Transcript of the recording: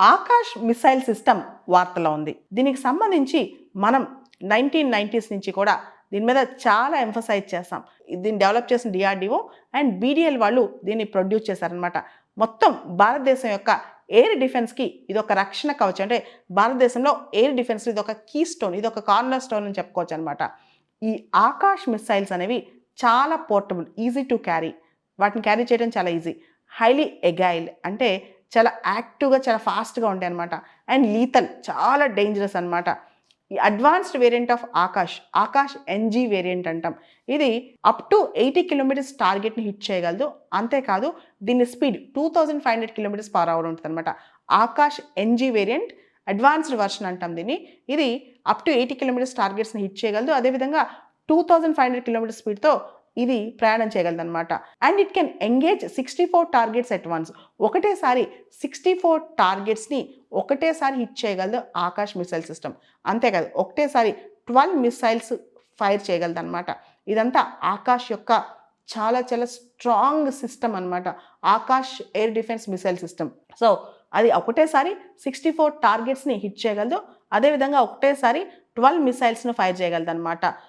Akash missile system వార్తలో ఉంది. దీనికి సంబంధించి మనం 1990s నుంచి కూడా దీని మీద చాలా ఎంఫసైజ్ చేస్తాం. దీన్ని డెవలప్ చేసిన డిఆర్డిఓ అండ్ బీడీఎల్ వాళ్ళు దీన్ని ప్రొడ్యూస్ చేశారనమాట. మొత్తం భారతదేశం యొక్క ఎయిర్ డిఫెన్స్కి ఇది ఒక రక్షణ కవచం. అంటే భారతదేశంలో ఎయిర్ డిఫెన్స్ ఇది ఒక కీ స్టోన్, ఇది ఒక కార్నర్ స్టోన్ అని చెప్పుకోవచ్చు అనమాట. ఈ ఆకాష్ మిసైల్స్ అనేవి చాలా పోర్టబుల్, ఈజీ టు క్యారీ. వాటిని క్యారీ చేయడం చాలా ఈజీ. హైలీ ఎగైల్ అంటే చాలా యాక్టివ్గా, చాలా ఫాస్ట్గా ఉంటాయి అనమాట. అండ్ లీతల్, చాలా డేంజరస్ అనమాట. ఈ advanced variant of Akash NG variant అంటాం. ఇది అప్ టు 80 కిలోమీటర్స్ టార్గెట్ని హిట్ చేయగలదు. అంతేకాదు దీని స్పీడ్ 2500 కిలోమీటర్స్ పర్ అవర్ ఉంటుంది అనమాట. Akash NG variant advanced version అంటాం దీన్ని. ఇది అప్ టు 80 కిలోమీటర్స్ టార్గెట్స్ని హిట్ చేయగలదు. అదేవిధంగా 2500 కిలోమీటర్ స్పీడ్తో ఇది ప్రయాణం చేయగలదు అనమాట. And it can engage 64 targets at once. ఒకటేసారి 64 టార్గెట్స్ని ఒకటేసారి హిట్ చేయగలదు ఆకాష్ మిసైల్ సిస్టమ్. అంతేకాదు ఒకటేసారి 12 మిసైల్స్ ఫైర్ చేయగలదు అనమాట. ఇదంతా ఆకాష్ యొక్క చాలా చాలా స్ట్రాంగ్ సిస్టమ్ అనమాట. Akash air defence missile system. So అది ఒకటేసారి 64 టార్గెట్స్ని హిట్ చేయగలదు. అదేవిధంగా ఒకటేసారి 12 మిసైల్స్ను ఫైర్ చేయగలదు అనమాట.